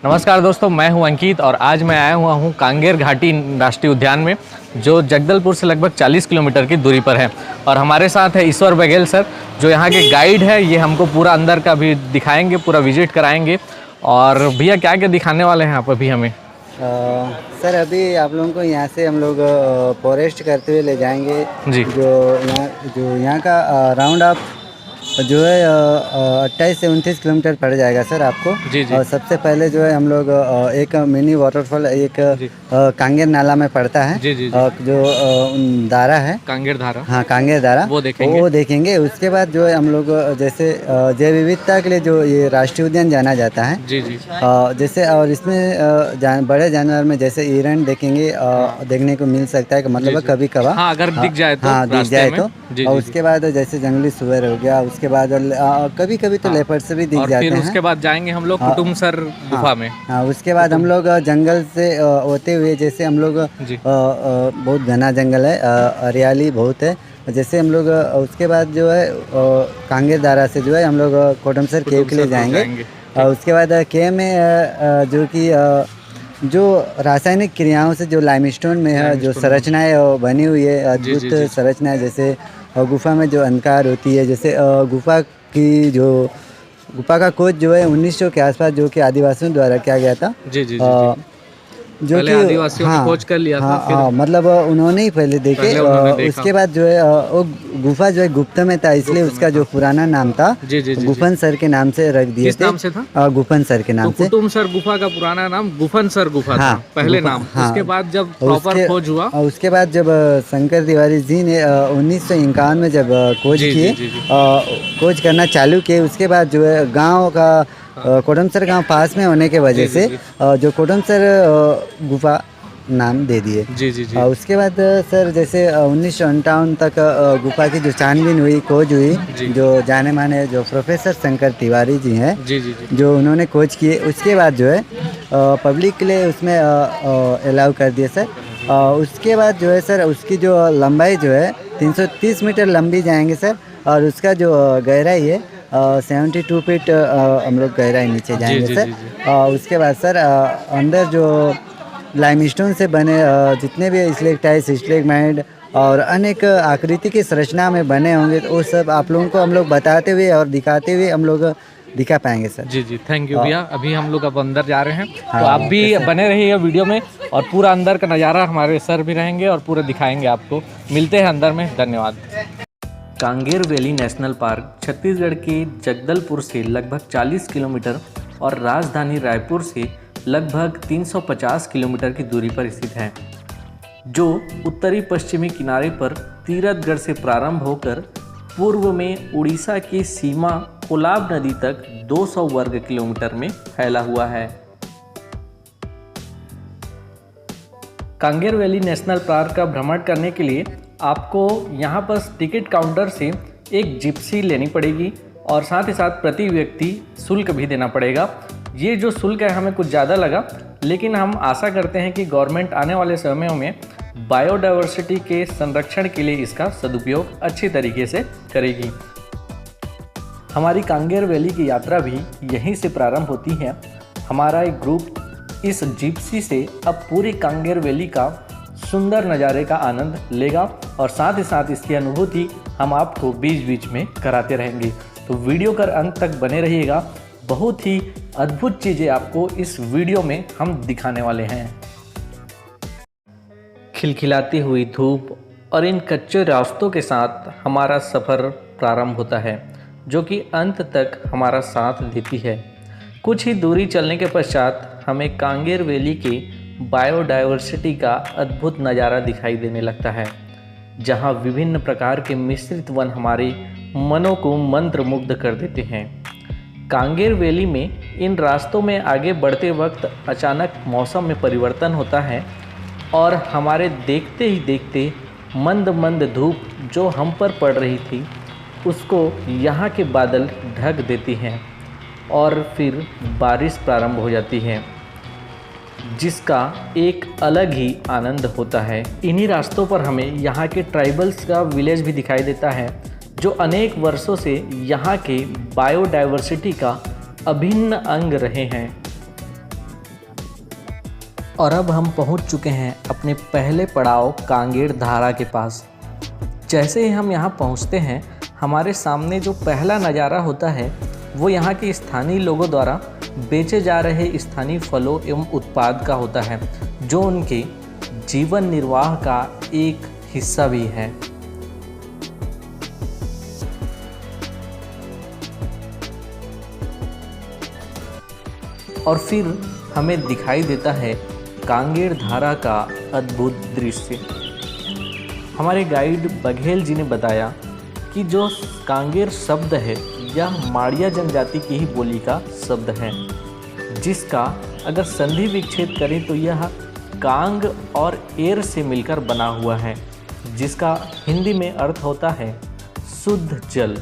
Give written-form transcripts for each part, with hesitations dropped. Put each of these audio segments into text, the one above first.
नमस्कार दोस्तों, मैं हूं अंकित और आज मैं आया हुआ हूं कांगेर घाटी राष्ट्रीय उद्यान में, जो जगदलपुर से लगभग 40 किलोमीटर की दूरी पर है। और हमारे साथ है ईश्वर बघेल सर, जो यहाँ के गाइड है। ये हमको पूरा अंदर का भी दिखाएंगे, पूरा विजिट कराएंगे। और भैया क्या क्या दिखाने वाले हैं आप अभी हमें? सर अभी आप लोगों को यहाँ से हम लोग फॉरेस्ट करते हुए ले जाएंगे जी। जो यहाँ का राउंड अप जो है 28 से 29 किलोमीटर पड़ जाएगा सर आपको। जी जी। और सबसे पहले जो है हम लोग एक मिनी वाटरफॉल एक कांगेर नाला में पड़ता है। जी जी जी। जो धारा है, कांगेर धारा। हाँ कांगेर धारा, वो देखेंगे। उसके बाद जो है हम लोग जैसे जैव विविधता के लिए जो ये राष्ट्रीय उद्यान जाना जाता है। जी जी। जैसे और इसमें बड़े जानवर में जैसे हिरण देखेंगे, देखने को मिल सकता है कि मतलब कभी कभार, हाँ, अगर दिख जाए तो। हाँ दिख जाए तो। जी, और जी, उसके बाद जैसे जंगली सुअर हो गया, उसके बाद कभी कभी तो लेपर्ड से भी दिख जाते हैं। फिर उसके बाद जाएंगे हम लोग कुटुमसर गुफा में। हाँ उसके बाद हम लोग जंगल से होते हुए, जैसे हम लोग बहुत घना जंगल है, हरियाली बहुत है। जैसे हम लोग उसके बाद जो है कांगेर धारा से जो है हम लोग कोटमसर केव के लिए जाएंगे। उसके बाद केव में जो कि जो रासायनिक क्रियाओं से जो लाइमस्टोन में है जो संरचनाएं बनी हुई है, अद्भुत संरचनाएं, जैसे गुफा में जो अंधकार होती है, जैसे गुफा का खोज जो है 1900 के आसपास जो कि आदिवासियों द्वारा किया गया था। जी जी जी। जो पहले आदिवासियों ने खोज कर लिया था। फिर मतलब उन्होंने ही पहले देखे। उसके बाद जो है वो गुफा जो है गुप्त में था, इसलिए उसका जो पुराना नाम था गुफन सर के नाम से रख दिए थे। किस नाम से था? गुफन सर के नाम से। कुटुमसर गुफा का पुराना नाम गुफन सर गुफा था, पहले नाम। उसके बाद जब प्रॉपर खोज हुआ, उसके बाद जब शंकर तिवारी जी ने 1951 में जब खोज करना चालू किए, उसके बाद जो है गाँव का कोटमसर गांव पास में होने के वजह से जो कोटमसर गुफा नाम दे दिए। जी जी जी। उसके बाद सर जैसे 1958 तक गुफा की जो छानबीन हुई, खोज हुई, जो जाने माने जो प्रोफेसर शंकर तिवारी जी हैं, जो उन्होंने खोज किए, उसके बाद जो है पब्लिक के लिए उसमें अलाउ कर दिए सर। उसके बाद जो है सर उसकी जो लंबाई जो है 330 मीटर लंबी जाएंगे सर। और उसका जो गहराई है 72 फीट हम लोग गहराई नीचे जाएंगे सर। उसके बाद सर अंदर जो लाइमस्टोन से बने जितने भी स्लेक्टाइट, स्टेगमाइट और अनेक आकृति की संरचना में बने होंगे, तो वो सब आप लोगों को हम लोग बताते हुए और दिखाते हुए हम लोग दिखा पाएंगे सर। जी जी, थैंक यू भैया। अभी हम लोग अब अंदर जा रहे हैं, तो आप भी बने रहिएगा वीडियो में, और पूरा अंदर का नज़ारा हमारे सर भी रहेंगे और पूरा दिखाएंगे आपको। मिलते हैं अंदर में, धन्यवाद। Kanger valley national park Chhattisgarh के जगदलपुर से लगभग 40 किलोमीटर और राजधानी रायपुर से लगभग 350 किलोमीटर की दूरी पर स्थित है, जो उत्तरी पश्चिमी किनारे पर तीरथगढ़ से प्रारंभ होकर पूर्व में उड़ीसा की सीमा कोलाब नदी तक 200 वर्ग किलोमीटर में फैला हुआ है। कांगेर वैली नेशनल पार्क का भ्रमण करने के लिए आपको यहाँ पर टिकट काउंटर से एक जिप्सी लेनी पड़ेगी, और साथ ही साथ प्रति व्यक्ति शुल्क भी देना पड़ेगा। ये जो शुल्क है हमें कुछ ज़्यादा लगा, लेकिन हम आशा करते हैं कि गवर्नमेंट आने वाले समयों में बायोडायवर्सिटी के संरक्षण के लिए इसका सदुपयोग अच्छी तरीके से करेगी। हमारी कांगेर वैली की यात्रा भी यहीं से प्रारंभ होती है। हमारा एक ग्रुप इस जिप्सी से अब पूरी कांगेर वैली का सुंदर नज़ारे का आनंद लेगा, और साथ ही साथ इसकी अनुभूति हम आपको बीच बीच में कराते रहेंगे। तो वीडियो कर अंत तक बने रहिएगा, बहुत ही अद्भुत चीज़ें आपको इस वीडियो में हम दिखाने वाले हैं। खिलखिलाती हुई धूप और इन कच्चे रास्तों के साथ हमारा सफ़र प्रारंभ होता है, जो कि अंत तक हमारा साथ देती है। कुछ ही दूरी चलने के पश्चात हमें कांगेर वैली के बायोडायवर्सिटी का अद्भुत नज़ारा दिखाई देने लगता है, जहां विभिन्न प्रकार के मिश्रित वन हमारे मनों को मंत्रमुग्ध कर देते हैं। कांगेर वैली में इन रास्तों में आगे बढ़ते वक्त अचानक मौसम में परिवर्तन होता है, और हमारे देखते ही देखते मंद मंद धूप जो हम पर पड़ रही थी, उसको यहाँ के बादल ढक देती हैं, और फिर बारिश प्रारंभ हो जाती है, जिसका एक अलग ही आनंद होता है। इन्हीं रास्तों पर हमें यहाँ के ट्राइबल्स का विलेज भी दिखाई देता है, जो अनेक वर्षों से यहाँ के बायोडायवर्सिटी का अभिन्न अंग रहे हैं। और अब हम पहुंच चुके हैं अपने पहले पड़ाव कांगेर धारा के पास। जैसे ही हम यहाँ पहुँचते हैं, हमारे सामने जो पहला नज़ारा होता है वो यहाँ के स्थानीय लोगों द्वारा बेचे जा रहे स्थानीय फलों एवं उत्पाद का होता है, जो उनके जीवन निर्वाह का एक हिस्सा भी है। और फिर हमें दिखाई देता है कांगेर धारा का अद्भुत दृश्य। हमारे गाइड बघेल जी ने बताया कि जो कांगेर शब्द है यह माड़िया जनजाति की ही बोली का शब्द है, जिसका अगर संधि विच्छेद करें तो यह कांग और एर से मिलकर बना हुआ है, जिसका हिंदी में अर्थ होता है शुद्ध जल।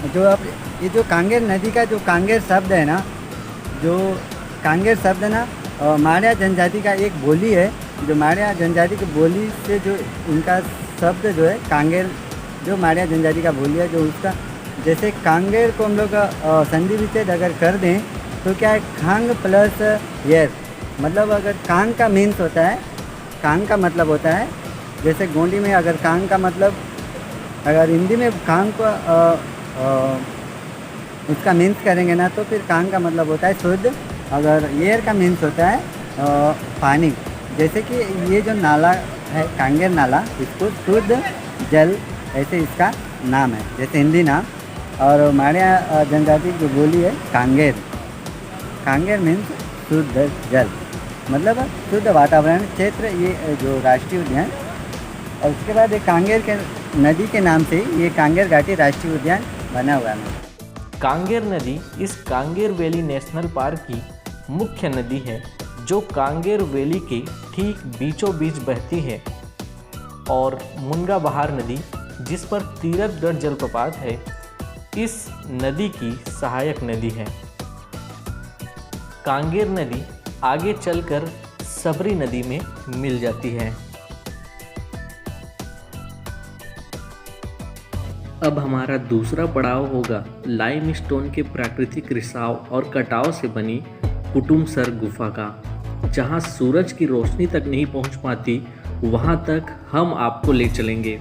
जो अब ये जो कांगेर नदी का जो कांगेर शब्द है ना, जो कांगेर शब्द ना माड़िया जनजाति का एक बोली है। जो माड़िया जनजाति की बोली से जो उनका शब्द जो है कांगेर, जो माड़िया जनजाति का बोली है, जो उसका जैसे कांगेर को हम लोग संधि विच्छेद अगर कर दें तो क्या है, खांग प्लस यर, मतलब अगर कांग का मीन्स होता है, कांग का मतलब होता है जैसे गोंडी में अगर कांग का मतलब, अगर हिंदी में कांग को उसका मीन्स करेंगे ना तो फिर कांग का मतलब होता है शुद्ध, अगर यर का मीन्स होता है पानी। जैसे कि ये जो नाला है कांगेर नाला, इसको शुद्ध जल ऐसे इसका नाम है, जैसे हिंदी नाम। और माड़िया जनजाति की बोली है कांगेर। कांगेर मीन्स शुद्ध जल, मतलब शुद्ध वातावरण क्षेत्र, ये जो राष्ट्रीय उद्यान। और उसके बाद एक कांगेर के नदी के नाम से ये कांगेर घाटी राष्ट्रीय उद्यान बना हुआ है। कांगेर नदी इस कांगेर वैली नेशनल पार्क की मुख्य नदी है, जो कांगेर वैली के ठीक बीचों बीच बहती है। और मुनगा बहार नदी, जिस पर तीरथगढ़ जलप्रपात है, इस नदी की सहायक नदी है। कांगेर नदी आगे चलकर सबरी नदी में मिल जाती है। अब हमारा दूसरा पड़ाव होगा लाइमस्टोन के प्राकृतिक रिसाव और कटाव से बनी कुटुमसर गुफा का, जहां सूरज की रोशनी तक नहीं पहुंच पाती, वहां तक हम आपको ले चलेंगे।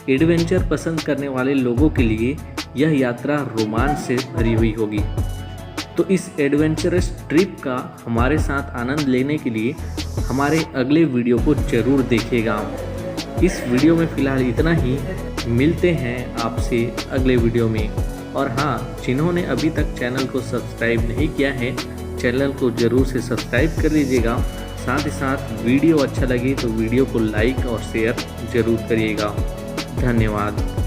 एडवेंचर पसंद करने वाले लोगों के लिए यह यात्रा रोमांच से भरी हुई होगी। तो इस एडवेंचरस ट्रिप का हमारे साथ आनंद लेने के लिए हमारे अगले वीडियो को जरूर देखिएगा। इस वीडियो में फ़िलहाल इतना ही, मिलते हैं आपसे अगले वीडियो में। और हाँ, जिन्होंने अभी तक चैनल को सब्सक्राइब नहीं किया है, चैनल को ज़रूर से सब्सक्राइब कर लीजिएगा। साथ ही साथ वीडियो अच्छा लगे तो वीडियो को लाइक और शेयर ज़रूर करिएगा। धन्यवाद।